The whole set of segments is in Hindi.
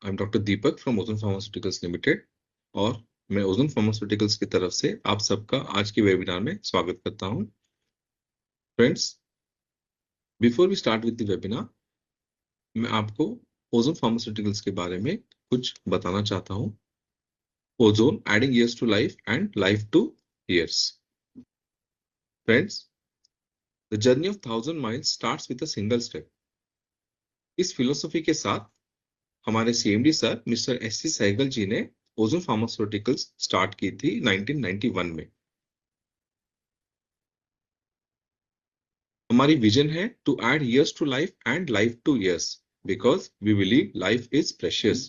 I am doctor Deepak from ozone pharmaceuticals limited और मैं ओजोन फार्मास्यूटिकल्स की तरफ से आप सबका आज के वेबिनार में स्वागत करता हूं। Friends, before we start with the webinar, मैं आपको ओजोन फार्मास्यूटिकल्स के बारे में कुछ बताना चाहता हूं। Ozone adding years to life and life to years. Friends, the journey of 1000 miles starts with a single step. इस फिलोसफी के साथ हमारे सीएमडी सर मिस्टर एस.सी. सहगल जी ने ओजोन फार्मास्यूटिकल्स स्टार्ट की थी 1991 में। हमारी विजन है to add years to life and life to years because we believe life is precious.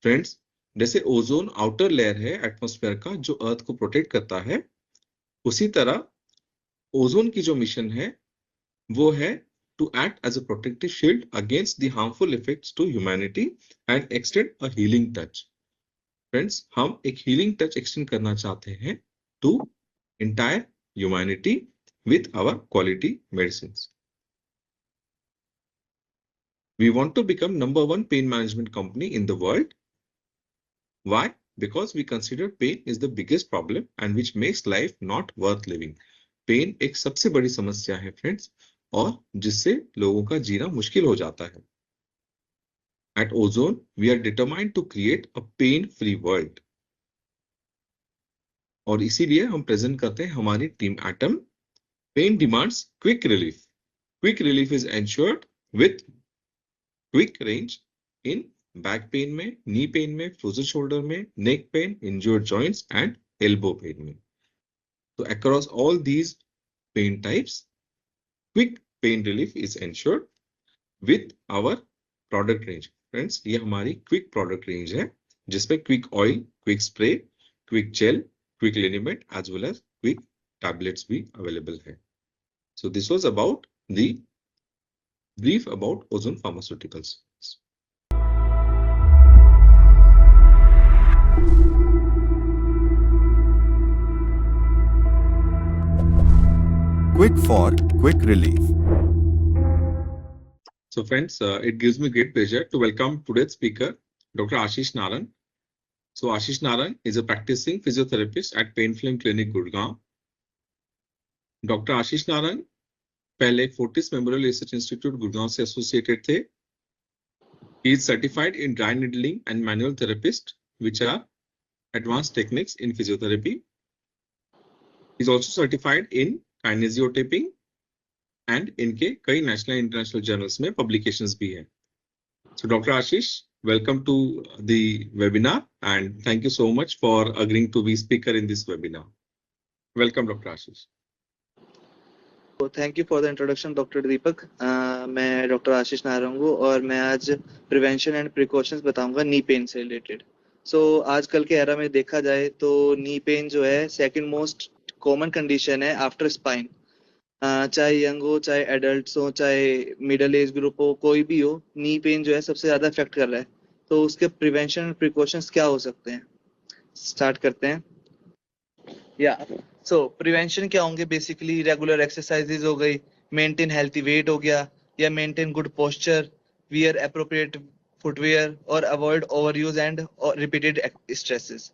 Friends, जैसे ओजोन आउटर लेयर है एटमॉस्फेयर का जो अर्थ को प्रोटेक्ट करता है, उसी तरह ओजोन की जो मिशन है वो है to act as a protective shield against the harmful effects to humanity and extend a healing touch. Friends, हम एक healing touch extend करना चाहते हैं to entire humanity with our quality medicines. We want to become #1 pain management company in the world. Why? Because we consider pain is the biggest problem and which makes life not worth living. Pain एक सबसे बड़ी समस्या है फ्रेंड्स, और जिससे लोगों का जीना मुश्किल हो जाता है। At Ozone, we are determined to create a pain-free world. और इसीलिए हम प्रेजेंट करते हैं हमारी team atom. Pain demands quick relief. Quick relief is ensured with quick range in back pain में, knee pain में, frozen shoulder में, neck pain, injured joints and elbow pain में। So across all these pain types, quick pain relief is ensured with our product range. Friends, ये हमारी क्विक प्रोडक्ट रेंज है जिसमें quick oil, quick spray, quick gel, quick liniment as well as quick tablets भी अवेलेबल है। So this was about the brief about Ozone pharmaceuticals. Quick for quick relief. So friends, it gives me great pleasure to welcome today's speaker, Dr. Ashish Narang. So Ashish Narang is a practicing physiotherapist at Pain Flame Clinic, Gurgaon. Dr. Ashish Narang पहले Fortis Memorial Research Institute, Gurgaon से एसोसिएटेड थे। He is certified in dry needling and manual therapist, which are advanced techniques in physiotherapy. He is also certified in kinesiotaping and इनके कई नेशनल इंटरनेशनल जर्नल्स में पब्लिकेशंस भी हैं। So Dr. Ashish, welcome to the webinar and thank you so much for agreeing to be speaker in this webinar. Welcome Dr. Ashish. So thank you for the introduction Dr. Deepak. मैं डॉक्टर आशीष नारंग हूँ और मैं आज प्रिवेंशन एंड प्रिकॉशंस बताऊंगा नी पेन से रिलेटेड। सो आजकल के एरा में देखा जाए तो नी पेन जो है सेकंड मोस्ट कॉमन कंडीशन है आफ्टर स्पाइन। चाहे यंग हो, चाहे एडल्ट्स हो, चाहे मिडिल एज ग्रुप हो, कोई भी हो, नी पेन जो है सबसे ज्यादा इफेक्ट कर रहा है। तो उसके प्रिवेंशन और प्रिकॉशंस क्या हो सकते हैं, स्टार्ट करते हैं। सो प्रिवेंशन क्या होंगे? बेसिकली रेगुलर एक्सरसाइजेज हो गई, मेंटेन हेल्थी वेट हो गया, या maintain good posture, wear appropriate footwear और avoid overuse and repeated stresses.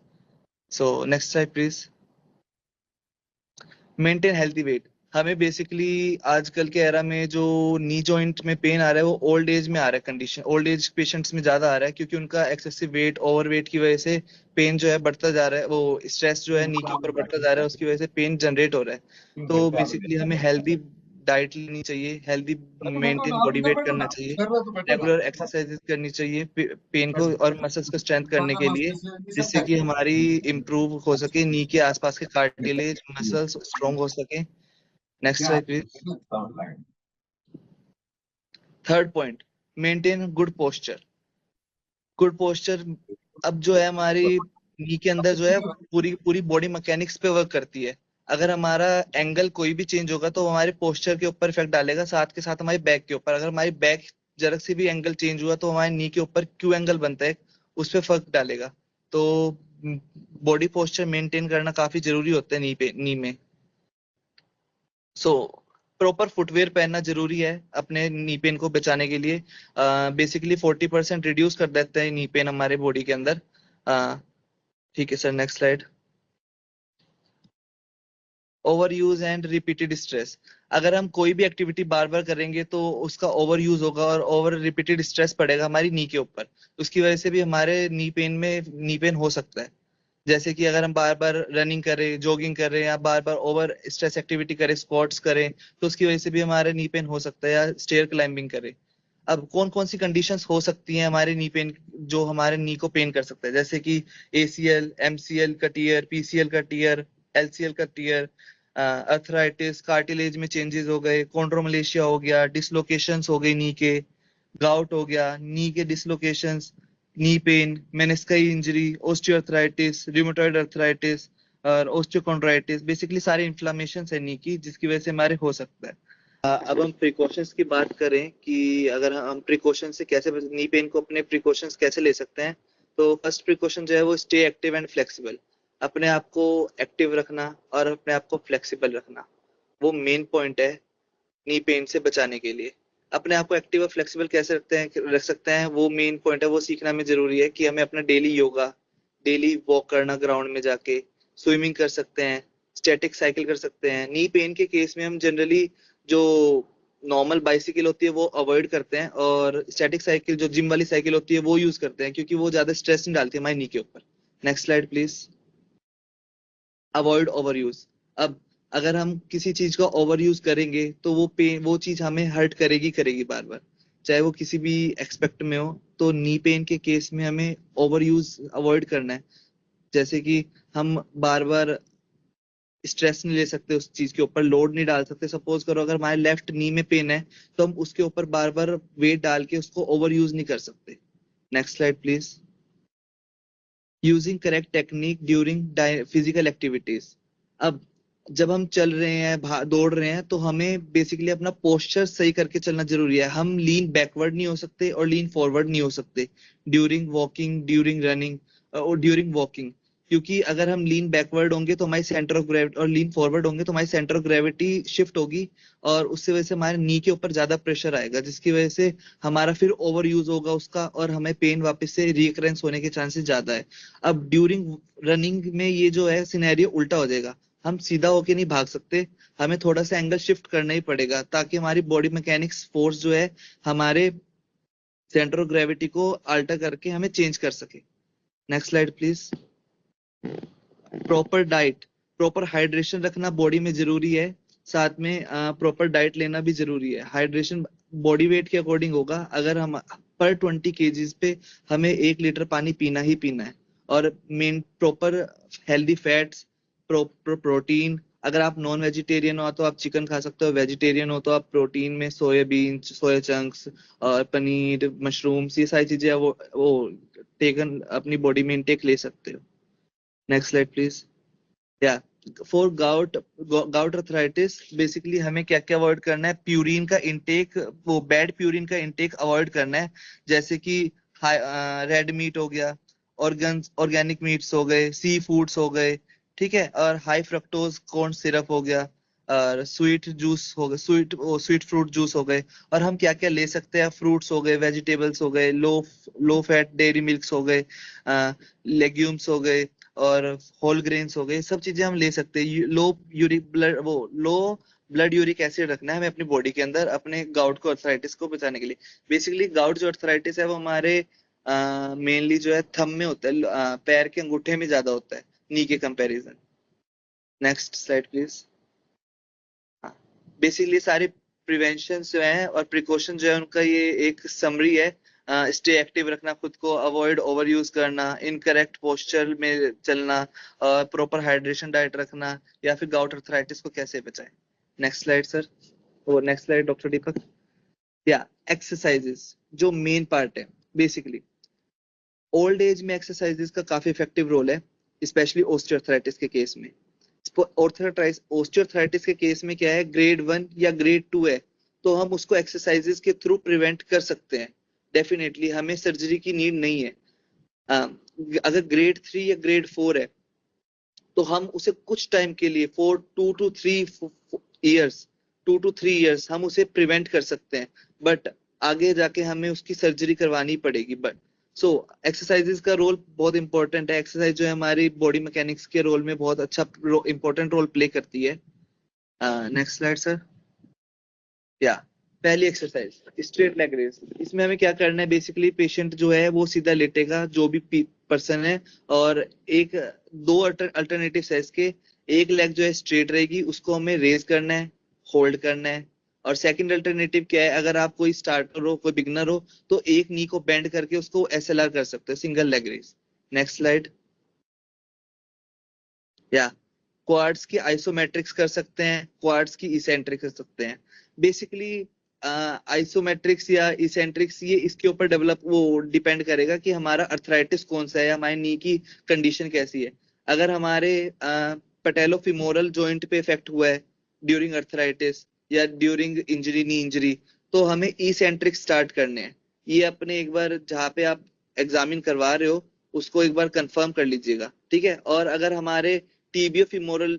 So next slide please. Maintain healthy weight. हमें बेसिकली आजकल के एरा में जो नी जॉइंट में पेन आ रहा है वो ओल्ड एज में आ रहा है। कंडीशन ओल्ड एज पेशेंट्स में ज्यादा आ रहा है क्योंकि उनका एक्सेसिव वेट, ओवर वेट की वजह से पेन जो है बढ़ता जा रहा है। वो स्ट्रेस जो है नी के ऊपर बढ़ता जा रहा है, उसकी वजह से पेन जनरेट हो रहा है। तो बेसिकली हमें हेल्दी डाइट लेनी चाहिए, हेल्दी मेंटेन बॉडी वेट करना चाहिए, रेगुलर एक्सरसाइजेस करनी चाहिए पेन को और मसल्स को स्ट्रेंथ करने के लिए, जिससे कि हमारी इम्प्रूव हो सके, नी के आसपास के कार्टिलेज मसल्स स्ट्रॉन्ग हो सके। Next slide please. Third point, maintain good posture. Good posture अब जो है हमारी नी के अंदर जो है पूरी बॉडी मैकेनिक्स पे वर्क करती है। अगर हमारा एंगल कोई भी चेंज होगा तो हमारे पोस्चर के ऊपर इफेक्ट डालेगा, साथ के साथ हमारी बैक के ऊपर। अगर हमारी बैक जरा से भी एंगल चेंज हुआ तो हमारे नी के ऊपर क्यू एंगल बनता है, उस पर फर्क डालेगा। तो बॉडी पोस्चर मेंटेन करना काफी जरूरी होता है नी में। सो प्रॉपर फुटवेयर पहनना जरूरी है अपने नी पेन को बचाने के लिए। बेसिकली 40% रिड्यूस कर देते हैं नी पेन हमारे बॉडी के अंदर। ठीक है sir, next slide. Over use and repeated stress. अगर हम कोई भी एक्टिविटी बार बार करेंगे तो उसका ओवर यूज होगा और ओवर रिपीटेड स्ट्रेस पड़ेगा हमारी नी के ऊपर, उसकी वजह से भी हमारे नी पेन हो सकता है। जैसे कि अगर हम बार बार रनिंग करें, जॉगिंग करें, या बार बार ओवर स्ट्रेस एक्टिविटी करें, स्क्वाट्स करें, तो उसकी वजह से भी हमारे नी पेन हो सकता है, या स्टेयर क्लाइंबिंग करें। अब कौन कौन सी कंडीशंस हो सकती हैं हमारे नी पेन, जो हमारे नी को पेन कर सकता है, जैसे कि ACL, MCL का टीयर, PCL का टीयर, LCL का टीयर, अर्थराइटिस, कार्टिलेज में चेंजेस हो गए, कॉन्ड्रोमलेशिया हो गया, डिसलोकेशंस हो गई नी के, गाउट हो गया, नी के dislocations, knee pain, menisci injury, osteoarthritis, rheumatoid arthritis और ओस्टियोकॉन्ड्राइटिस, बेसिकली सारे इन्फ्लामेशन है नी की, जिसकी वजह से हमारे हो सकता है। अब हम प्रिकॉशंस की बात करें कि अगर हम प्रिकॉशन से कैसे नी पेन को अपने प्रिकॉशंस कैसे ले सकते हैं, तो फर्स्ट प्रिकॉशन जो है वो स्टे एक्टिव एंड फ्लेक्सिबल। अपने आप को एक्टिव रखना और अपने आप को फ्लेक्सिबल रखना, वो मेन पॉइंट है नी पेन से बचाने के लिए। अपने आप को एक्टिव और फ्लेक्सिबल कैसे रख सकते हैं, वो मेन पॉइंट है, वो सीखना हमें जरूरी है कि हमें अपना डेली योगा, डेली वॉक करना ग्राउंड में जाके, स्विमिंग कर सकते हैं, स्टैटिक साइकिल कर सकते हैं। नी पेन के केस में हम जनरली जो नॉर्मल बाइसिकल होती है वो अवॉइड करते हैं, और स्टैटिक साइकिल जो जिम वाली साइकिल होती है वो यूज करते हैं, क्योंकि वो ज्यादा स्ट्रेस नहीं डालती हमारी नी के ऊपर। Next slide please. Avoid over use. अब अगर हम किसी चीज का ओवर यूज करेंगे तो वो चीज हमें हर्ट करेगी बार बार, चाहे वो किसी भी एक्सपेक्ट में हो। तो नी पेन के केस में हमें ओवर यूज अवॉइड करना है। जैसे कि हम बार बार स्ट्रेस नहीं ले सकते, उस चीज के ऊपर लोड नहीं डाल सकते। सपोज करो अगर हमारे लेफ्ट नी में पेन है, तो हम उसके ऊपर बार बार वेट डाल के उसको ओवर यूज नहीं कर सकते। Next slide please. Using correct technique during physical activities. अब जब हम चल रहे हैं, दौड़ रहे हैं, तो हमें बेसिकली अपना पोस्चर सही करके चलना जरूरी है। हम लीन बैकवर्ड नहीं हो सकते और लीन फॉरवर्ड नहीं हो सकते ड्यूरिंग वॉकिंग, ड्यूरिंग रनिंग और ड्यूरिंग वॉकिंग। क्योंकि अगर हम लीन बैकवर्ड होंगे तो हमारी सेंटर ऑफ ग्रेविटी, और लीन फॉरवर्ड होंगे तो हमारी सेंटर ऑफ ग्रेविटी शिफ्ट होगी, और उससे वजह से हमारे नी के ऊपर ज्यादा प्रेशर आएगा, जिसकी वजह से हमारा फिर ओवर यूज होगा उसका, और हमें पेन वापस से रिकरेंस होने के चांसेस ज्यादा है। अब ड्यूरिंग रनिंग में ये जो है सिनेरियो उल्टा हो जाएगा। हम सीधा होके नहीं भाग सकते, हमें थोड़ा सा एंगल शिफ्ट करना ही पड़ेगा, ताकि हमारी बॉडी मैकेनिक्स फोर्स जो है हमारे सेंटर ऑफ ग्रेविटी को अल्टर करके हमें चेंज कर सके। Next slide please. Proper diet, proper hydration रखना बॉडी में जरूरी है, साथ में प्रॉपर डाइट लेना भी जरूरी है। हाइड्रेशन बॉडी वेट के अकॉर्डिंग होगा। अगर हम पर 20 kgs पे हमें 1 लीटर पानी पीना ही पीना है, और main proper healthy fats, proper protein. अगर आप नॉन वेजिटेरियन हो तो आप चिकन खा सकते हो, वेजिटेरियन हो तो आप प्रोटीन में सोयाबीन, सोया चंक्स और पनीर, मशरूम्स, ये सारी चीजें वो टेकन अपनी बॉडी में इनटेक ले सकते हो। Next slide please. या फॉर गाउट अर्थराइटिस, बेसिकली हमें क्या क्या अवॉइड करना है, प्यूरिन का इंटेक, वो बैड प्यूरिन का इंटेक अवॉइड करना है। जैसे कि रेड मीट हो गया, ऑर्गेनिक मीट्स हो गए, सी फूड्स हो गए, ठीक है, और हाई फ्रक्टोज कॉर्न सिरप हो गया, और स्वीट जूस हो गए, स्वीट फ्रूट जूस हो गए। और हम क्या क्या ले सकते हैं, फ्रूट्स हो गए, वेजिटेबल्स हो गए, लो फैट डेयरी मिल्क्स हो गए, लेग्यूम्स हो गए, और होल ग्रेन्स हो गए, सब चीजें हम ले सकते हैं। लो ब्लड यूरिक एसिड रखना है हमें अपनी बॉडी के अंदर, अपने गाउट को, अर्थराइटिस को बचाने के लिए। बेसिकली गाउट जो अर्थराइटिस है वो हमारे मेनली जो है थंब में होता है, पैर के अंगूठे में ज्यादा होता है नी के comparison. Next slide please. Basically सारे प्रिवेंशन जो है और प्रिकॉशन जो है उनका ये एक समरी है। स्टे एक्टिव रखना खुद को, अवॉइड ओवर यूज करना, इनकरेक्ट पोस्चर में चलना, प्रॉपर हाइड्रेशन डाइट रखना, या फिर गाउट अर्थराइटिस को कैसे बचाएं। नेक्स्ट स्लाइड सर, और नेक्स्ट स्लाइड डॉक्टर दीपक। या एक्सरसाइजेस जो मेन पार्ट है, बेसिकली ओल्ड एज में एक्सरसाइजेस का काफी इफेक्टिव रोल है, स्पेशली ओस्टियोआर्थराइटिस के केस में। ओस्टियोआर्थराइटिस के केस में क्या है, ग्रेड 1 या ग्रेड 2 है, तो हम उसको एक्सरसाइजेस के थ्रू प्रिवेंट कर सकते हैं। डेफिनेटली हमें सर्जरी की नीड नहीं है। अगर ग्रेड 3 या ग्रेड 4 है, तो हम उसे कुछ टाइम के लिए 2 to 3 years to 3 years हम उसे प्रिवेंट कर सकते हैं, बट आगे जाके हमें उसकी सर्जरी करवानी पड़ेगी। बट सो एक्सरसाइजेस का रोल बहुत इंपॉर्टेंट है। एक्सरसाइज जो है हमारी बॉडी मैकेनिक्स के रोल में बहुत अच्छा इंपॉर्टेंट रोल प्ले करती है। Next slide sir. या पहली एक्सरसाइज स्ट्रेट लेग रेस। इसमें हमें क्या करना है, बेसिकली पेशेंट जो है वो सीधा लेटेगा, जो भी पर्सन है, और एक दो अल्टरनेटिव है इसके। एक लेग जो है स्ट्रेट रहेगी, उसको हमें रेज करना है, होल्ड करना है। और सेकंड अल्टरनेटिव क्या है, अगर आप कोई स्टार्टर हो, कोई बिगनर हो, तो एक नी को बेंड करके उसको एसएलआर कर सकते हो, single leg race. Next slide. या क्वाड्स की आइसोमेट्रिक्स कर सकते हैं, क्वाड्स की इसेंट्रिक कर सकते हैं। बेसिकली आइसोमेट्रिक्स या इसेंट्रिक्स ये इसके ऊपर डेवलप वो डिपेंड करेगा कि हमारा अर्थराइटिस कौन सा है, हमारी नी की कंडीशन कैसी है। अगर हमारे पैटेलोफिमोरल जॉइंट पे इफेक्ट हुआ है ड्यूरिंग अर्थराइटिस या ड्यूरिंग इंजरी, नी इंजरी, तो हमें इसेंट्रिक स्टार्ट करने हैं। ये अपने एक बार जहाँ पे आप एग्जामिन करवा रहे हो उसको एक बार कंफर्म कर लीजिएगा, ठीक है। और अगर हमारे टीबियो फिमोरल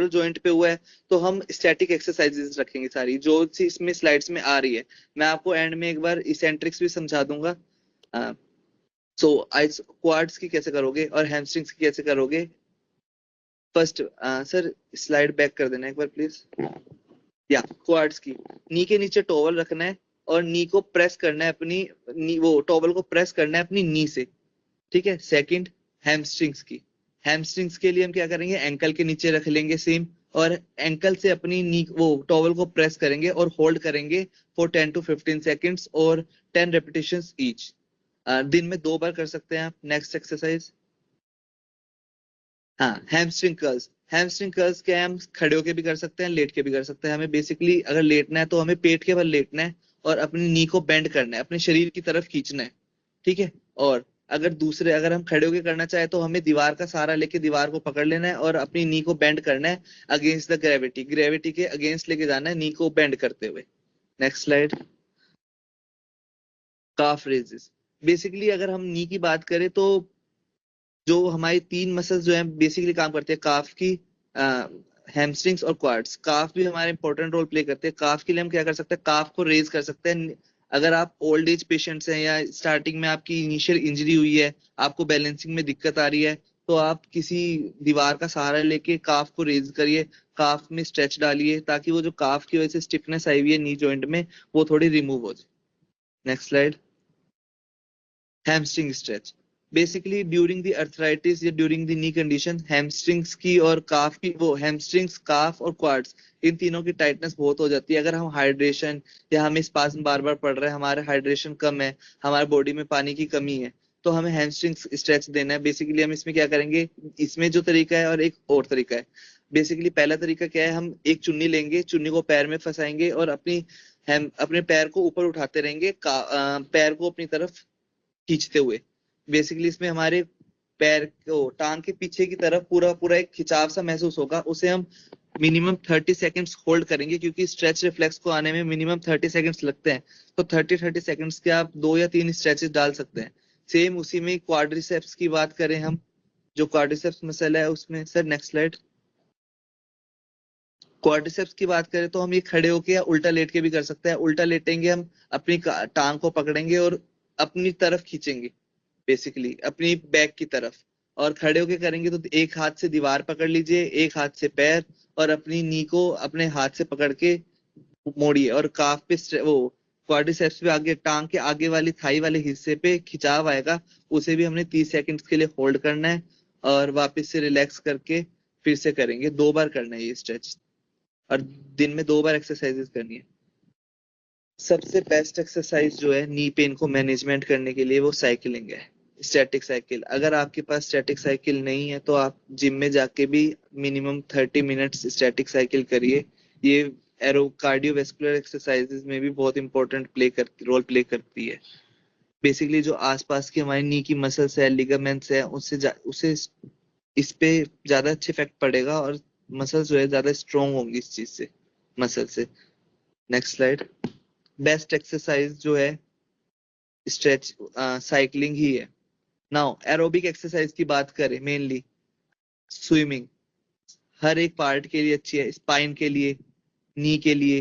जॉइंट पे हुआ है तो हम स्टैटिक एक्सरसाइजेस रखेंगे सारी, जो इसमें स्लाइड्स में आ रही है। मैं आपको एंड में एक बार इसेंट्रिक्स भी समझा दूंगा। सो क्वाड्स की कैसे करोगे और हैमस्ट्रिंग्स की कैसे करोगे। फर्स्ट सर स्लाइड बैक कर देना एक बार प्लीज। या क्वाड्स की नी के नीचे टॉवल रखना है और नी को प्रेस करना है अपनी वो टॉवल को प्रेस करना है अपनी नी से, ठीक है। सेकंड हैमस्ट्रिंग्स की, हैमस्ट्रिंग्स के लिए हम क्या करेंगे, एंकल के नीचे रख लेंगे सेम, और एंकल से अपनी नी वो टॉवल को प्रेस करेंगे और होल्ड करेंगे फॉर 10 to 15 सेकेंड्स और 10 रेपिटेशंस ईच। दिन में 2 बार कर सकते हैं आप। Next exercise. हाँ, हैमस्ट्रिंग कर्ल्स। हैमस्ट्रिंग कर्ल्स क्या है, हम खड़े होके भी कर सकते हैं, लेट के भी कर सकते हैं। हमें बेसिकली अगर लेटना है तो हमें पेट के बल लेटना है और अपनी नी को बेंड करना है, अपने शरीर की तरफ खींचना है, ठीक है। और अगर हम खड़े होके करना चाहे तो हमें दीवार का सहारा लेके दीवार को पकड़ लेना है और अपनी नी को बेंड करना है अगेंस्ट द ग्रेविटी के अगेंस्ट लेके जाना है नी को बेंड करते हुए। Next slide. Calf raises. Basically अगर हम नी की बात करें तो जो हमारी 3 मसल्स जो है बेसिकली काम करते हैं, काफ की, हैमस्ट्रिंग्स और क्वाड्स। काफ भी हमारे इंपॉर्टेंट रोल प्ले करते हैं। काफ के लिए हम क्या कर सकते हैं, काफ को रेज कर सकते हैं। अगर आप ओल्ड एज पेशेंट्स हैं या स्टार्टिंग में आपकी इनिशियल इंजरी हुई है, आपको बैलेंसिंग में दिक्कत आ रही है, तो आप किसी दीवार का सहारा लेके काफ को रेज करिए, काफ में स्ट्रेच डालिए, ताकि वो जो काफ की वजह से स्टिफनेस आई हुई है नी जॉइंट में वो थोड़ी रिमूव हो जाए। Next slide. Hamstring stretch. Basically during the arthritis या during the knee condition, hamstrings की और काफ की, वो हैमस्ट्रिंग्स, काफ और क्वाड्स, इन तीनों की टाइटनेस बहुत हो जाती है। अगर हम हाइड्रेशन या हमें स्पाज्म बार बार पड़ रहा है, हमारे हाइड्रेशन कम है, हमारे बॉडी में पानी की कमी है, तो हमें हैमस्ट्रिंग्स स्ट्रेच देना है। बेसिकली हम इसमें क्या करेंगे, इसमें जो तरीका है और एक और तरीका है। बेसिकली पहला तरीका क्या है, हम एक चुन्नी लेंगे, चुन्नी को पैर में फंसाएंगे और अपने पैर को ऊपर उठाते रहेंगे, पैर को अपनी तरफ खींचते हुए। बेसिकली इसमें हमारे पैर को टांग के पीछे की तरफ पूरा पूरा एक खिंचाव सा महसूस होगा, उसे हम मिनिमम 30 सेकंड्स होल्ड करेंगे, क्योंकि स्ट्रेच रिफ्लेक्स को आने में मिनिमम 30 सेकंड्स लगते हैं। तो 30 सेकंड्स के आप 2 या 3 स्ट्रेचेस डाल सकते हैं। सेम उसी में क्वाड्रिसेप्स की बात करें हम, जो क्वाड्रिसेप्स मसल है उसमें, सर नेक्स्ट स्लाइड। क्वाड्रिसेप्स की बात करें तो हम ये खड़े होके या उल्टा लेट के भी कर सकते हैं। उल्टा लेटेंगे, हम अपनी टांग को पकड़ेंगे और अपनी तरफ खींचेंगे, बेसिकली अपनी बैक की तरफ। और खड़े होके करेंगे तो एक हाथ से दीवार पकड़ लीजिए, एक हाथ से पैर, और अपनी नी को अपने हाथ से पकड़ के मोड़िए। और काफ पे वो क्वाड्रिसेप्स पे आगे, टांग के आगे वाली थाई वाले हिस्से पे खिंचाव आएगा, उसे भी हमने 30 सेकंड्स के लिए होल्ड करना है और वापस से रिलैक्स करके फिर से करेंगे। 2 बार करना है ये स्ट्रेच, और दिन में 2 बार एक्सरसाइजेस करनी है। सबसे बेस्ट एक्सरसाइज जो है नी पेन को मैनेजमेंट करने के लिए वो साइकिलिंग है, स्टैटिक साइकिल। अगर आपके पास स्टैटिक साइकिल नहीं है तो आप जिम में जाके भी मिनिमम 30 मिनट्स स्टैटिक साइकिल करिए। ये एरो कार्डियोवैस्कुलर एक्सरसाइजेस में भी बहुत इंपॉर्टेंट रोल प्ले करती है। बेसिकली जो आसपास की हमारी नी की मसल्स है, लिगामेंट्स है, उससे इस पे ज्यादा अच्छे इफेक्ट पड़ेगा और मसल्स जो है ज्यादा स्ट्रॉन्ग होंगी इस चीज से, मसल से। Next slide. बेस्ट एक्सरसाइज जो है स्ट्रेच साइकिलिंग ही है। नाउ एरोबिक एक्सरसाइज की बात करें, मेनली स्विमिंग हर एक पार्ट के लिए अच्छी है, स्पाइन के लिए, नी के लिए,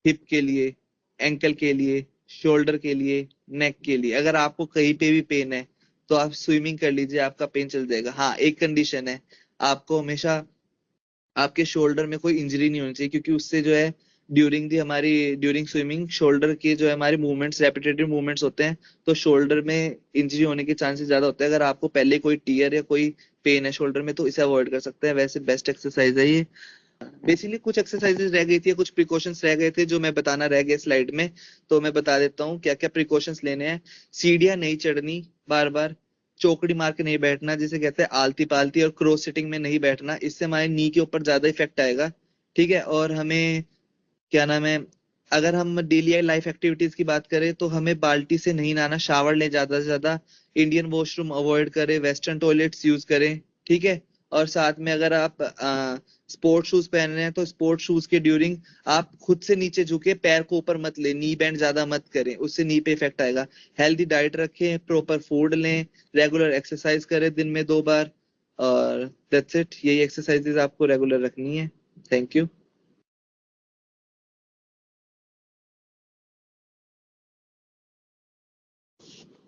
हिप के लिए, एंकल के लिए, शोल्डर के लिए, नेक के लिए। अगर आपको कहीं पे भी पेन है तो आप स्विमिंग कर लीजिए, आपका पेन चल जाएगा। हाँ, एक कंडीशन है, आपको हमेशा आपके शोल्डर में कोई इंजरी नहीं होनी चाहिए, क्योंकि उससे जो है ड्यूरिंग स्विमिंग शोल्डर के जो है हमारे मूवमेंट्स, रेपिटेटिव मूवमेंट्स होते हैं, तो शोल्डर में इंजरी होने के चांसेस ज्यादा होते हैं। अगर आपको पहले कोई टीयर या कोई पेन है शोल्डर में तो इसे अवॉइड कर सकते हैं। वैसे बेस्ट एक्सरसाइज है ये। बेसिकली कुछ एक्सरसाइजेज रह गई थी, कुछ प्रिकॉशंस रह गए थे जो मैं बताना रह गया स्लाइड में, तो मैं बता देता हूँ क्या क्या प्रिकॉशंस लेने हैं। सीढ़ियां नहीं चढ़नी बार बार, चौकड़ी मार के नहीं बैठना जिसे कहते हैं आलती पालती, और क्रॉस सिटिंग में नहीं बैठना, इससे हमारे नी के ऊपर ज्यादा इफेक्ट आएगा। ठीक है। और हमें क्या नाम है, अगर हम डेली लाइफ एक्टिविटीज की बात करें तो हमें बाल्टी से नहीं नहाना, शावर ले ज्यादा से ज्यादा, इंडियन वॉशरूम अवॉइड करें, वेस्टर्न टॉयलेट्स यूज करें। ठीक है। और साथ में अगर आप स्पोर्ट शूज पहन रहे हैं तो स्पोर्ट शूज के ड्यूरिंग आप खुद से नीचे झुके, पैर को ऊपर मत ले, नी बैंड ज्यादा मत करें, उससे नी पे इफेक्ट आएगा। हेल्दी डाइट रखें, प्रॉपर फूड लें, रेगुलर एक्सरसाइज करें दिन में 2 बार, और दैट्स इट। यही एक्सरसाइजेज आपको रेगुलर रखनी है। Thank you.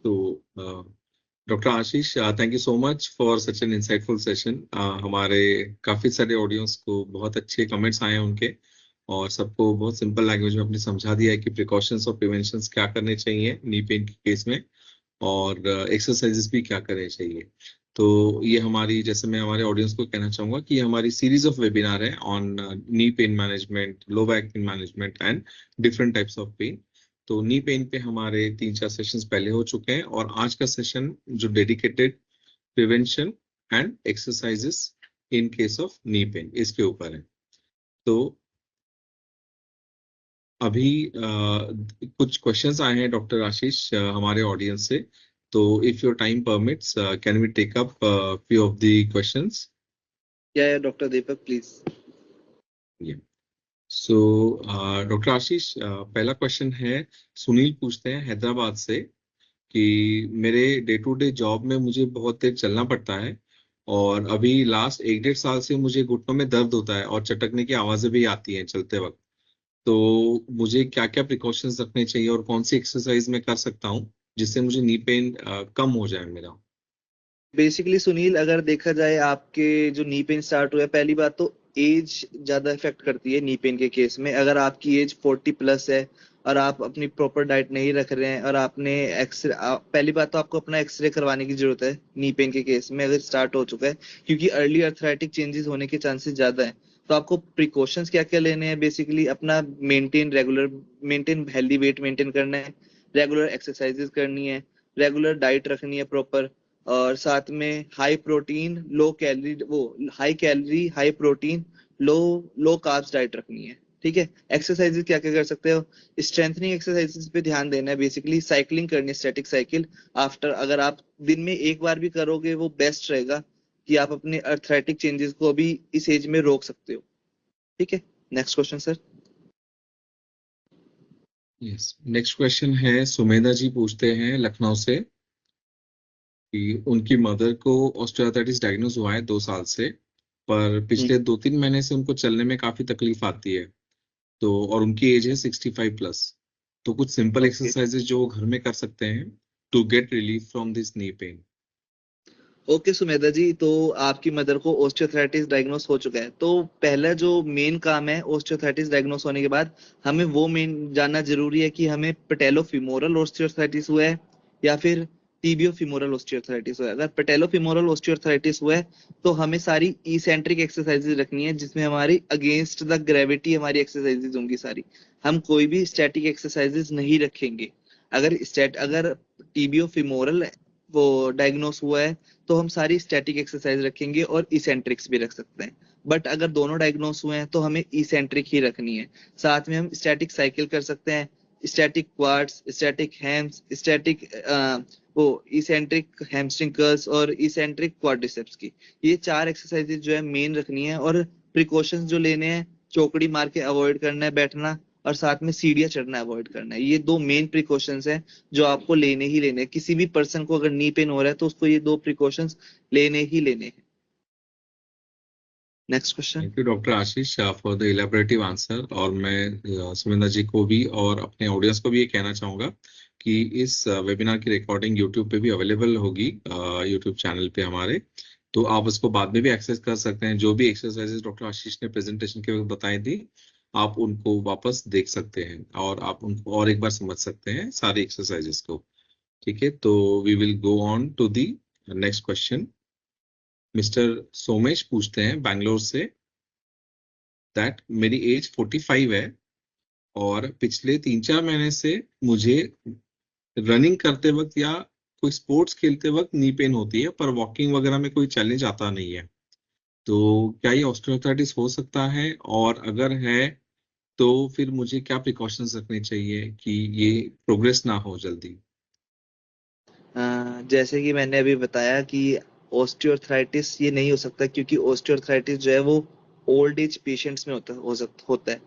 तो doctor Ashish, thank you so much for such an insightful session. हमारे काफी सारे ऑडियंस को बहुत अच्छे कमेंट्स आए हैं उनके, और सबको बहुत सिंपल लैंग्वेज में आपने समझा दिया है कि प्रिकॉशंस और प्रिवेंशंस क्या करने चाहिए नी पेन के केस में, और एक्सरसाइजेस भी क्या करने चाहिए। तो ये हमारी, जैसे मैं हमारे ऑडियंस को कहना चाहूंगा कि ये हमारी सीरीज ऑफ वेबिनार है on knee pain management, low back pain management and different types of pain. तो नी पेन पे हमारे 3-4 सेशंस पहले हो चुके हैं, और आज का सेशन जो dedicated prevention and exercises in case of knee pain इसके ऊपर है। तो अभी कुछ क्वेश्चंस आए हैं डॉक्टर आशीष हमारे ऑडियंस से, तो if your time permits can we take up few of the questions. या doctor Deepak please. So doctor Ashish, पहला क्वेश्चन है, सुनील पूछते हैं हैदराबाद से कि मेरे डे टू डे जॉब में मुझे बहुत देर चलना पड़ता है, और अभी लास्ट 1-1.5 साल से मुझे घुटनों में दर्द होता है और चटकने की आवाजें भी आती हैं चलते वक्त। तो मुझे क्या क्या प्रिकॉशंस रखने चाहिए और कौन सी एक्सरसाइज मैं कर सकता हूँ जिससे मुझे नी पेन कम हो जाए मेरा। बेसिकली सुनील, अगर देखा जाए आपके जो नी पेन स्टार्ट हुआ है, पहली बात तो एज ज्यादा इफेक्ट करती है नी पेन के केस में। अगर आपकी एज 40+ है और आप अपनी प्रॉपर डाइट नहीं रख रहे हैं, और आपने एक्सरे, पहली बात तो आपको अपना एक्सरे करवाने की जरूरत है नी पेन के केस में अगर स्टार्ट हो चुका है, क्योंकि अर्ली अर्थराइटिक चेंजेस होने के चांसेस ज्यादा है। तो आपको प्रिकॉशंस क्या क्या लेने हैं, बेसिकली अपना मेंटेन हेल्दी वेट मेंटेन करना है, रेगुलर एक्सरसाइजेस करनी है, रेगुलर डाइट रखनी है प्रॉपर, और साथ में हाई कैलोरी हाई प्रोटीन लो लो कार्ब्स डाइट रखनी है। ठीक है। एक्सरसाइजेज क्या क्या कर सकते हो, स्ट्रेंथनिंग एक्सरसाइजेज पे ध्यान देना है, बेसिकली साइकिलिंग करनी है, स्टैटिक साइकिल। आफ्टर अगर आप दिन में एक बार भी करोगे वो बेस्ट रहेगा, कि आप अपने अर्थराइटिक चेंजेस को अभी इस एज में रोक सकते हो। ठीक है। Next question sir. Yes, next question है, सुमेधा जी पूछते हैं लखनऊ से कि उनकी मदर को ऑस्टियोआर्थराइटिस डायग्नोज हुआ है 2 साल से, पर पिछले 2-3 महीने से उनको चलने में काफी तकलीफ आती है। तो और उनकी एज है 65+। तो कुछ सिंपल ओके। एक्सरसाइजेज जो वो घर में कर सकते हैं to get relief from this knee pain. Okay Sumedha ji, तो आपकी मदर को ओस्टियोआर्थराइटिस डायग्नोस हो चुका है, तो पहला जो मेन काम है ओस्टियोआर्थराइटिस डायग्नोस होने के बाद हमें वो मेन जानना जरूरी है कि हमें पेटेलोफिमोरल ओस्टियोआर्थराइटिस हुआ है या फिर टीबियोफिमोरल ओस्टियोआर्थराइटिस हुआ है। अगर पेटेलोफिमोरल ओस्टियोआर्थराइटिस हुआ है तो हमें सारी इसेंट्रिक एक्सरसाइजेज रखनी है, जिसमें हमारी अगेंस्ट द ग्रेविटी हमारी एक्सरसाइजेज होंगी सारी। हम कोई भी स्टैटिक एक्सरसाइजेज नहीं रखेंगे। अगर टीबियोफिमोरल वो डायग्नोस हुआ है तो हम सारी स्टैटिक एक्सरसाइज रखेंगे और इसेंट्रिक्स भी रख सकते हैं। बट अगर दोनों डायग्नोस हुए हैं तो हमें इसेंट्रिक ही रखनी है। साथ में हम स्टैटिक साइकिल कर सकते हैं, static quads, static hams, static वो इसेंट्रिक हैमस्ट्रिंग कर्ल्स और इसेंट्रिक क्वाड्रिसेप्स की। ये 4 एक्सरसाइजेज जो है मेन रखनी है, और प्रिकॉशंस जो लेने हैं, चौकड़ी मार के अवॉइड करना है बैठना, और साथ में सीढ़ियां चढ़ना अवॉइड करना है। ये 2 मेन प्रिकॉशंस हैं जो आपको लेने ही लेने हैं। किसी भी पर्सन को अगर नी पेन हो रहा है तो उसको ये 2 प्रिकॉशंस लेने ही लेने हैं। Next question. Thank you doctor Ashish for the elaborative answer. और मैं सुमिंदा जी को भी और अपने ऑडियंस को भी ये कहना चाहूंगा कि इस वेबिनार की रिकॉर्डिंग यूट्यूब पे भी अवेलेबल होगी, यूट्यूब चैनल पे हमारे। तो आप उसको बाद में भी एक्सेस कर सकते हैं। जो भी एक्सरसाइजेस डॉक्टर आशीष ने प्रेजेंटेशन के वक्त बताई थी, आप उनको वापस देख सकते हैं और आप उनको और एक बार समझ सकते हैं सारी एक्सरसाइजेस को। ठीक है, तो we will go on to the next question. Mister Somesh पूछते हैं बैंगलोर से दैट मेरी एज 45 है और पिछले 3-4 महीने से मुझे रनिंग करते वक्त या कोई स्पोर्ट्स खेलते वक्त नी पेन होती है, पर वॉकिंग वगैरह में कोई चैलेंज आता नहीं है। तो क्या ये ऑस्टियोआर्थराइटिस हो सकता है, और अगर है तो फिर मुझे क्या प्रिकॉशंस रखने चाहिए कि ये प्रोग्रेस ना हो जल्दी? जैसे कि मैंने अभी बताया कि ऑस्टियोआर्थराइटिस ये नहीं हो सकता, क्योंकि ऑस्टियोआर्थराइटिस जो है वो ओल्ड एज पेशेंट्स में होता है।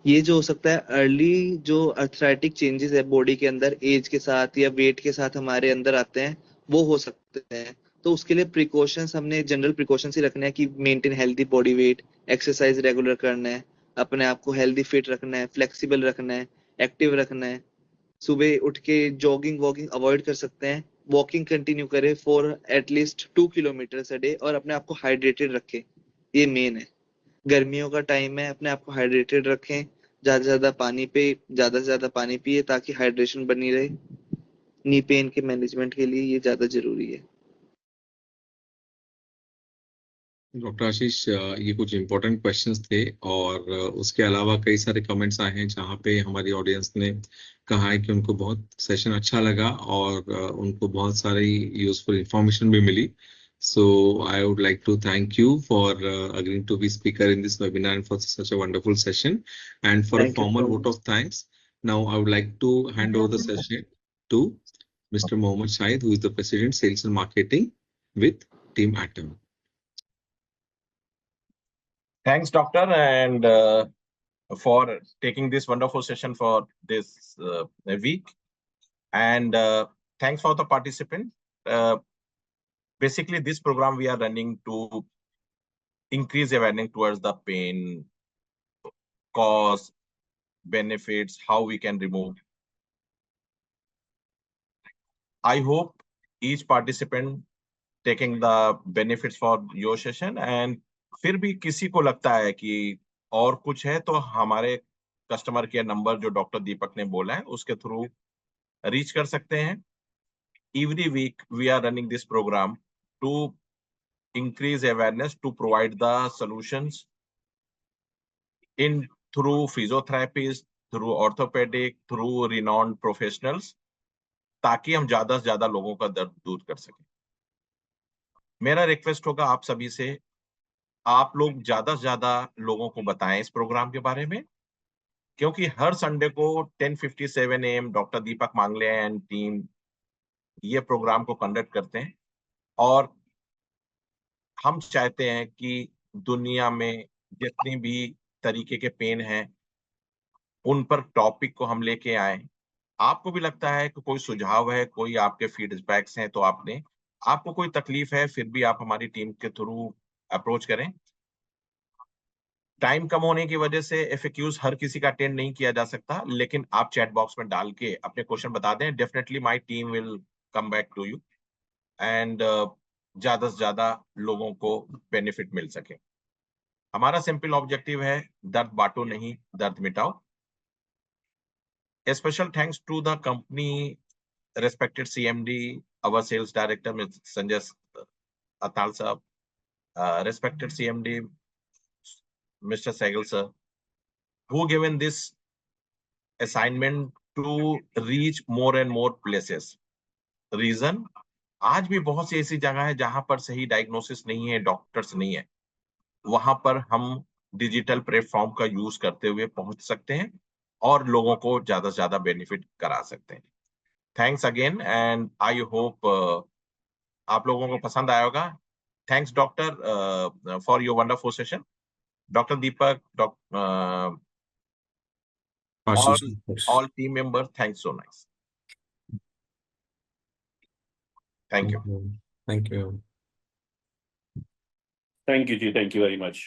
ये जो हो सकता है अर्ली जो अर्थराइटिक चेंजेस है बॉडी के अंदर एज के साथ या वेट के साथ हमारे अंदर आते हैं, वो हो सकते हैं। तो उसके लिए प्रिकॉशंस हमने जनरल प्रिकॉशंस ही रखने हैं कि maintain healthy body weight, exercise regular करना है, अपने आप को हेल्दी फिट रखना है, फ्लेक्सिबल रखना है, एक्टिव रखना है। सुबह उठ के जॉगिंग वॉकिंग अवॉइड कर सकते हैं, वॉकिंग कंटिन्यू करें for at least 2 kilometre a day, और अपने आप को हाइड्रेटेड रखें। ये मेन है। गर्मियों का टाइम है, अपने आप को हाइड्रेटेड रखें, ज्यादा से ज्यादा पानी पे, ज्यादा से ज्यादा पानी पिए ताकि हाइड्रेशन बनी रहे। नी पेन के मैनेजमेंट के लिए ये ज्यादा जरूरी है। डॉक्टर आशीष, ये कुछ इम्पोर्टेंट क्वेश्चंस थे, और उसके अलावा कई सारे कमेंट्स आए हैं जहाँ पे हमारी ऑडियंस ने कहा है कि उनको बहुत सेशन अच्छा लगा और उनको बहुत सारी यूजफुल इंफॉर्मेशन भी मिली। So I would like to thank you for agreeing to be speaker in this webinar and for such a wonderful session, and for a thank you formal so vote much. of thanks. Now I would like to hand over the session to Mr. Mohammed Shahid, who is the President, Sales and Marketing with Team Atom. Thanks, doctor, and for taking this wonderful session for this week. And thanks for the participant. Basically, this program we are running to increase awareness towards the pain, cause, benefits, how we can remove. I hope each participant taking the benefits for your session, and फिर भी किसी को लगता है कि और कुछ है तो हमारे कस्टमर केयर नंबर जो डॉक्टर दीपक ने बोला है उसके थ्रू रीच कर सकते हैं। Every week we are running this program to increase awareness, to provide the solutions in through physiotherapists, through orthopedic, through renowned professionals, ताकि हम ज्यादा से ज्यादा लोगों का दर्द दूर कर सकें। मेरा रिक्वेस्ट होगा आप सभी से, आप लोग ज्यादा से ज्यादा लोगों को बताएं इस प्रोग्राम के बारे में, क्योंकि हर संडे को 10:57 AM डॉक्टर दीपक मांगले एंड टीम ये प्रोग्राम को कंडक्ट करते हैं, और हम चाहते हैं कि दुनिया में जितनी भी तरीके के पेन हैं उन पर टॉपिक को हम लेके आए। आपको भी लगता है कि कोई सुझाव है, कोई आपके फीडबैक्स हैं तो आपको कोई तकलीफ है फिर भी आप हमारी टीम के थ्रू अप्रोच करें। टाइम कम होने की वजह से एफएक्यूज हर किसी का अटेंड नहीं किया जा सकता, लेकिन आप चैट बॉक्स में डाल के अपने क्वेश्चन बता दें, definitely my team will come back to you, and ज्यादा से ज्यादा लोगों को बेनिफिट मिल सके। हमारा सिंपल ऑब्जेक्टिव है, दर्द बांटो नहीं, दर्द मिटाओ। A special thanks to the company respected CMD, our sales director, Mr. Sanjay Atal sir, respected CMD, Mr. Sehgal sir, who given this assignment to reach more and more places. Reason, आज भी बहुत सी ऐसी जगह है जहां पर सही डायग्नोसिस नहीं है, डॉक्टर्स नहीं है, वहां पर हम डिजिटल प्लेटफॉर्म का यूज करते हुए पहुंच सकते हैं और लोगों को ज्यादा से ज्यादा बेनिफिट करा सकते हैं। Thanks again, and I hope आप लोगों को पसंद आया होगा। Thanks doctor for your wonderful session. Doctor Deepak, all team members, thanks so nice. Thank you. Thank you. Thank you, Ji. Thank you very much.